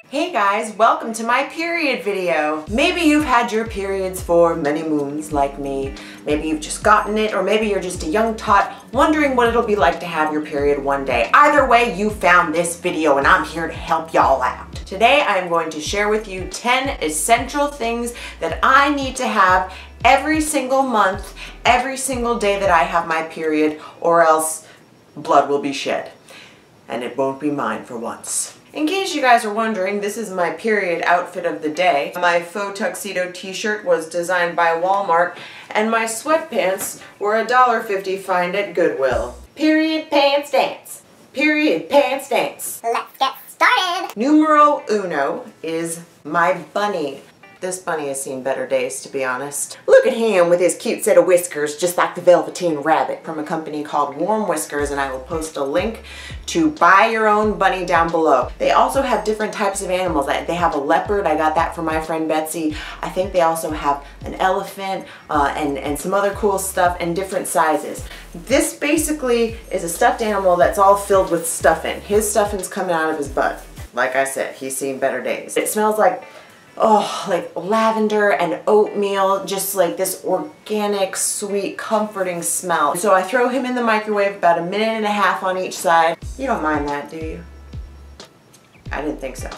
Hey guys, welcome to my period video. Maybe you've had your periods for many moons like me. Maybe you've just gotten it, or maybe you're just a young tot wondering what it'll be like to have your period one day. Either way, you found this video and I'm here to help y'all out. Today I am going to share with you 10 essential things that I need to have every single month, every single day that I have my period, or else blood will be shed. And it won't be mine for once. In case you guys are wondering, this is my period outfit of the day. My faux tuxedo t-shirt was designed by Walmart, and my sweatpants were $1.50 find at Goodwill. Period pants dance. Period pants dance. Let's get started. Numero uno is my bunny. This bunny has seen better days, to be honest. Look at him with his cute set of whiskers, just like the Velveteen Rabbit, from a company called Warm Whiskers, and I will post a link to buy your own bunny down below. They also have different types of animals. They have a leopard, I got that from my friend Betsy. I think they also have an elephant and some other cool stuff in different sizes. This basically is a stuffed animal that's all filled with stuffing. His stuffing's coming out of his butt. Like I said, he's seen better days. It smells like like lavender and oatmeal, just like this organic, sweet, comforting smell. So I throw him in the microwave about 1.5 minutes on each side. You don't mind that, do you? I didn't think so.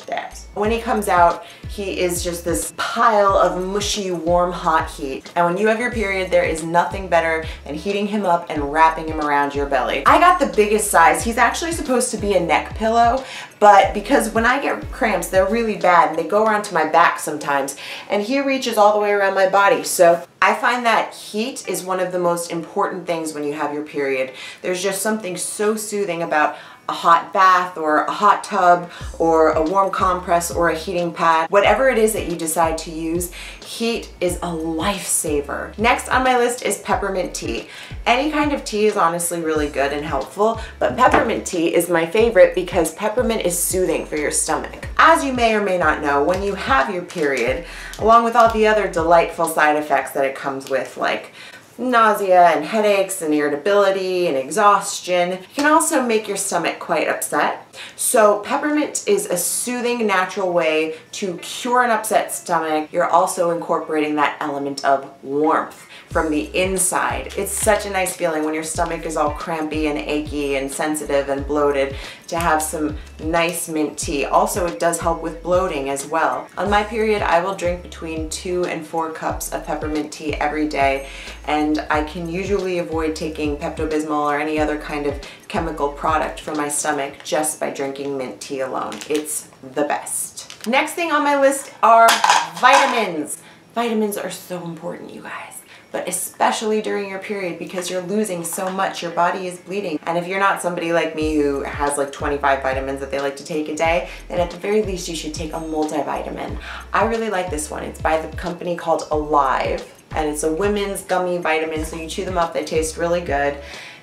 Dabs. When he comes out, he is just this pile of mushy, warm, hot heat. And when you have your period, there is nothing better than heating him up and wrapping him around your belly. I got the biggest size. He's actually supposed to be a neck pillow, but because when I get cramps, they're really bad and they go around to my back sometimes, and he reaches all the way around my body. So I find that heat is one of the most important things when you have your period. There's just something so soothing about a hot bath or a hot tub or a warm compress or a heating pad. Whatever it is that you decide to use, heat is a lifesaver. Next on my list is peppermint tea. Any kind of tea is honestly really good and helpful, but peppermint tea is my favorite because peppermint is soothing for your stomach. As you may or may not know, when you have your period, along with all the other delightful side effects that it comes with, like nausea and headaches and irritability and exhaustion, it can also make your stomach quite upset. So peppermint is a soothing, natural way to cure an upset stomach. You're also incorporating that element of warmth from the inside. It's such a nice feeling when your stomach is all crampy and achy and sensitive and bloated to have some nice mint tea. Also, it does help with bloating as well. On my period, I will drink between 2 and 4 cups of peppermint tea every day, and I can usually avoid taking Pepto-Bismol or any other kind of chemical product for my stomach just by drinking mint tea alone. It's the best. Next thing on my list are vitamins. Vitamins are so important, you guys. But especially during your period, because you're losing so much, your body is bleeding. And if you're not somebody like me who has like 25 vitamins that they like to take a day, then at the very least you should take a multivitamin. I really like this one. It's by the company called Alive, and it's a women's gummy vitamin, so you chew them up, they taste really good.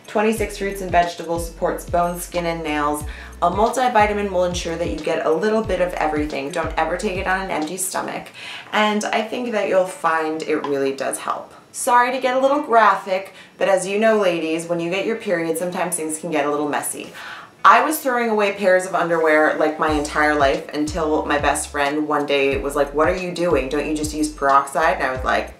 26 fruits and vegetables, supports bones, skin, and nails. A multivitamin will ensure that you get a little bit of everything. Don't ever take it on an empty stomach. And I think that you'll find it really does help. Sorry to get a little graphic, but as you know, ladies, when you get your period, sometimes things can get a little messy. I was throwing away pairs of underwear like my entire life until my best friend one day was like, "What are you doing? Don't you just use peroxide?" And I was like,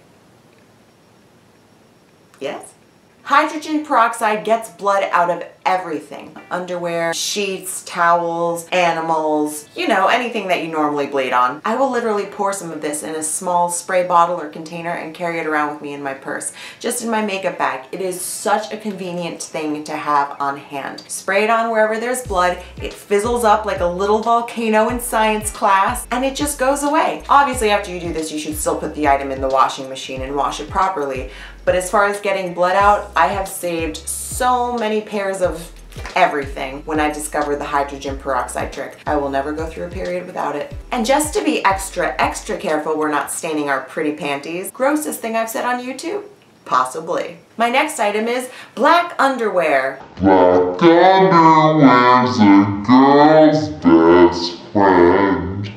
yes. Hydrogen peroxide gets blood out of everything. Underwear, sheets, towels, animals, you know, anything that you normally bleed on. I will literally pour some of this in a small spray bottle or container and carry it around with me in my purse, just in my makeup bag. It is such a convenient thing to have on hand. Spray it on wherever there's blood, it fizzles up like a little volcano in science class, and it just goes away. Obviously, after you do this, you should still put the item in the washing machine and wash it properly. But as far as getting blood out, I have saved so many pairs of everything when I discovered the hydrogen peroxide trick. I will never go through a period without it. And just to be extra careful we're not staining our pretty panties, grossest thing I've said on YouTube? Possibly. My next item is black underwear. Black underwear's a girl's best friend.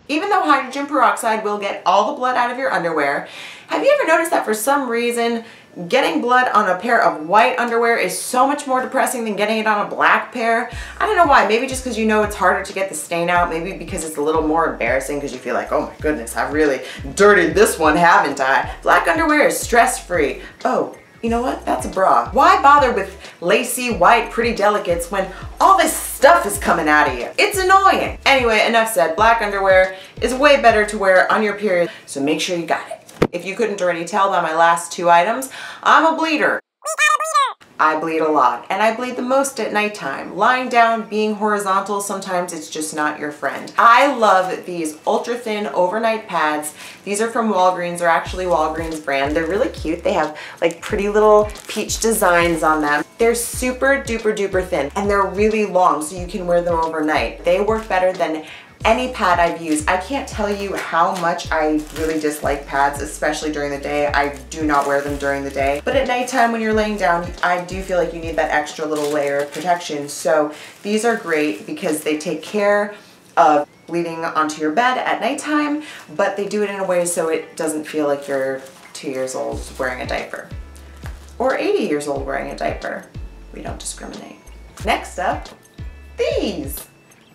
Even though hydrogen peroxide will get all the blood out of your underwear, have you ever noticed that for some reason Getting blood on a pair of white underwear is so much more depressing than getting it on a black pair. I don't know why. Maybe just because you know it's harder to get the stain out. Maybe because it's a little more embarrassing because you feel like, oh my goodness, I've really dirtied this one, haven't I? Black underwear is stress-free. Oh, you know what? That's a bra. Why bother with lacy, white, pretty delicates when all this stuff is coming out of you? It's annoying. Anyway, enough said. Black underwear is way better to wear on your period, so make sure you got it. If you couldn't already tell by my last 2 items, I'm a bleeder. I bleed a lot, and I bleed the most at nighttime. Lying down, being horizontal, sometimes it's just not your friend. I love these ultra thin overnight pads. These are from Walgreens. They're actually Walgreens brand. They're really cute. They have like pretty little peach designs on them. They're super duper duper thin, and they're really long, so you can wear them overnight. They work better than any pad I've used. I can't tell you how much I really dislike pads, especially during the day. I do not wear them during the day. But at nighttime when you're laying down, I do feel like you need that extra little layer of protection. So these are great because they take care of bleeding onto your bed at nighttime, but they do it in a way so it doesn't feel like you're 2 years old wearing a diaper. Or 80 years old wearing a diaper. We don't discriminate. Next up, these.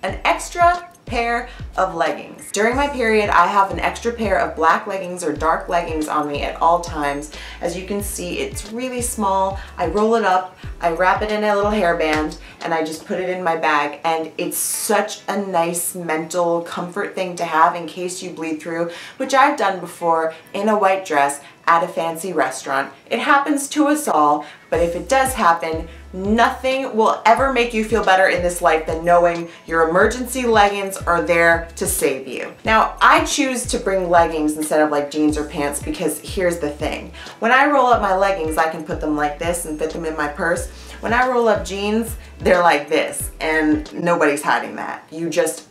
An extra pair of leggings. During my period, I have an extra pair of black leggings or dark leggings on me at all times. As you can see, it's really small. I roll it up, I wrap it in a little hairband, and I just put it in my bag. And it's such a nice mental comfort thing to have in case you bleed through, which I've done before in a white dress at a fancy restaurant. It happens to us all, but if it does happen, nothing will ever make you feel better in this life than knowing your emergency leggings are there to save you. Now, I choose to bring leggings instead of like jeans or pants because here's the thing. When I roll up my leggings, I can put them like this and fit them in my purse. When I roll up jeans, they're like this, and nobody's hiding that. You just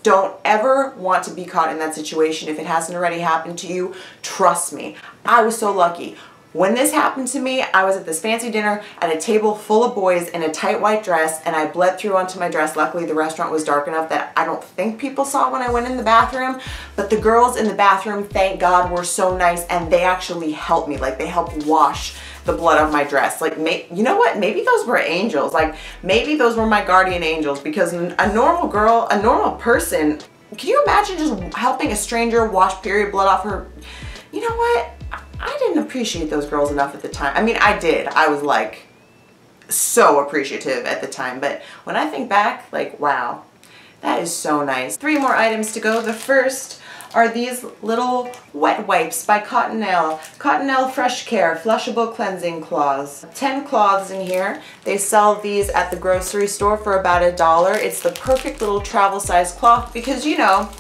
don't ever want to be caught in that situation. If it hasn't already happened to you, trust me. I was so lucky. When this happened to me, I was at this fancy dinner at a table full of boys in a tight white dress, and I bled through onto my dress. Luckily, the restaurant was dark enough that I don't think people saw when I went in the bathroom, but the girls in the bathroom, thank God, were so nice, and they actually helped me. Like, they helped wash the blood off my dress. Like, you know what? Maybe those were angels. Like, maybe those were my guardian angels, because a normal girl, a normal person, can you imagine just helping a stranger wash period blood off her? You know what? I didn't appreciate those girls enough at the time. I mean, I did. I was like so appreciative at the time, but when I think back, like, wow, that is so nice. 3 more items to go. The first are these little wet wipes by Cottonelle. Cottonelle Fresh Care Flushable Cleansing Cloths. 10 cloths in here. They sell these at the grocery store for about $1. It's the perfect little travel size cloth because, you know,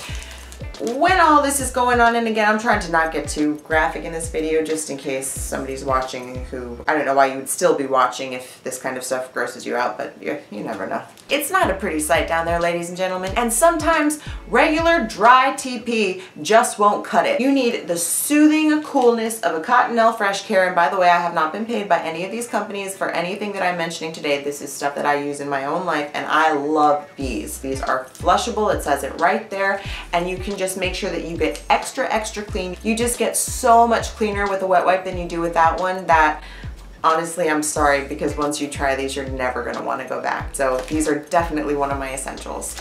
when all this is going on, and again, I'm trying to not get too graphic in this video just in case somebody's watching who, I don't know why you would still be watching if this kind of stuff grosses you out, but you never know. It's not a pretty sight down there, ladies and gentlemen, and sometimes regular dry TP just won't cut it. You need the soothing coolness of a Cottonelle Fresh Care, and by the way, I have not been paid by any of these companies for anything that I'm mentioning today. This is stuff that I use in my own life, and I love these. These are flushable, it says it right there, and you can just make sure that you get extra clean. You just get so much cleaner with a wet wipe than you do with that one that honestly, I'm sorry, because once you try these, you're never gonna want to go back. So these are definitely one of my essentials.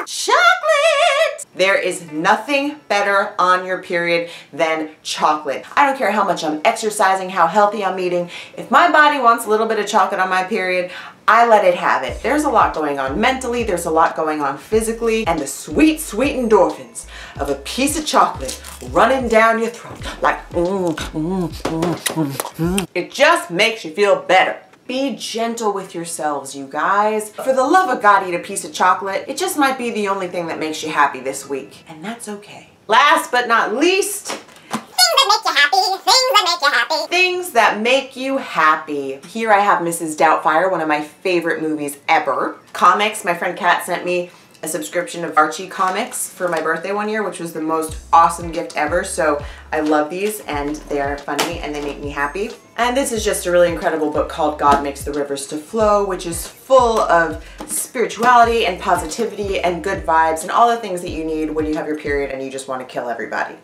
Chocolate! There is nothing better on your period than chocolate. I don't care how much I'm exercising, how healthy I'm eating. If my body wants a little bit of chocolate on my period, I let it have it. There's a lot going on mentally, there's a lot going on physically, and the sweet, sweet endorphins of a piece of chocolate running down your throat like it just makes you feel better. Be gentle with yourselves, you guys. For the love of God, eat a piece of chocolate. It just might be the only thing that makes you happy this week, and that's okay. Last but not least, things that make you happy. Here I have Mrs. Doubtfire, one of my favorite movies ever. Comics, my friend Kat sent me a subscription of Archie comics for my birthday one year, which was the most awesome gift ever. So I love these, and they are funny and they make me happy. And this is just a really incredible book called God Makes the Rivers to Flow, which is full of spirituality and positivity and good vibes and all the things that you need when you have your period and you just want to kill everybody.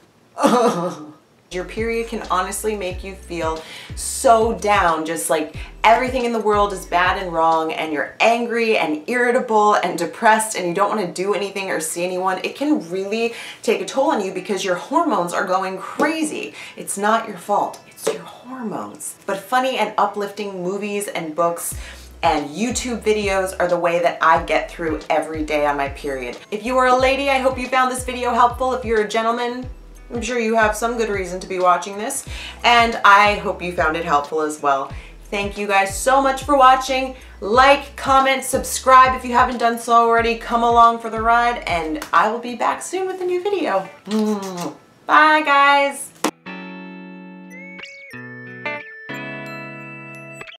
Your period can honestly make you feel so down, just like everything in the world is bad and wrong, and you're angry and irritable and depressed and you don't want to do anything or see anyone. It can really take a toll on you because your hormones are going crazy. It's not your fault, it's your hormones. But funny and uplifting movies and books and YouTube videos are the way that I get through every day on my period. If you are a lady, I hope you found this video helpful. If you're a gentleman, I'm sure you have some good reason to be watching this, and I hope you found it helpful as well. Thank you guys so much for watching. Like, comment, subscribe if you haven't done so already. Come along for the ride, and I will be back soon with a new video. Bye, guys.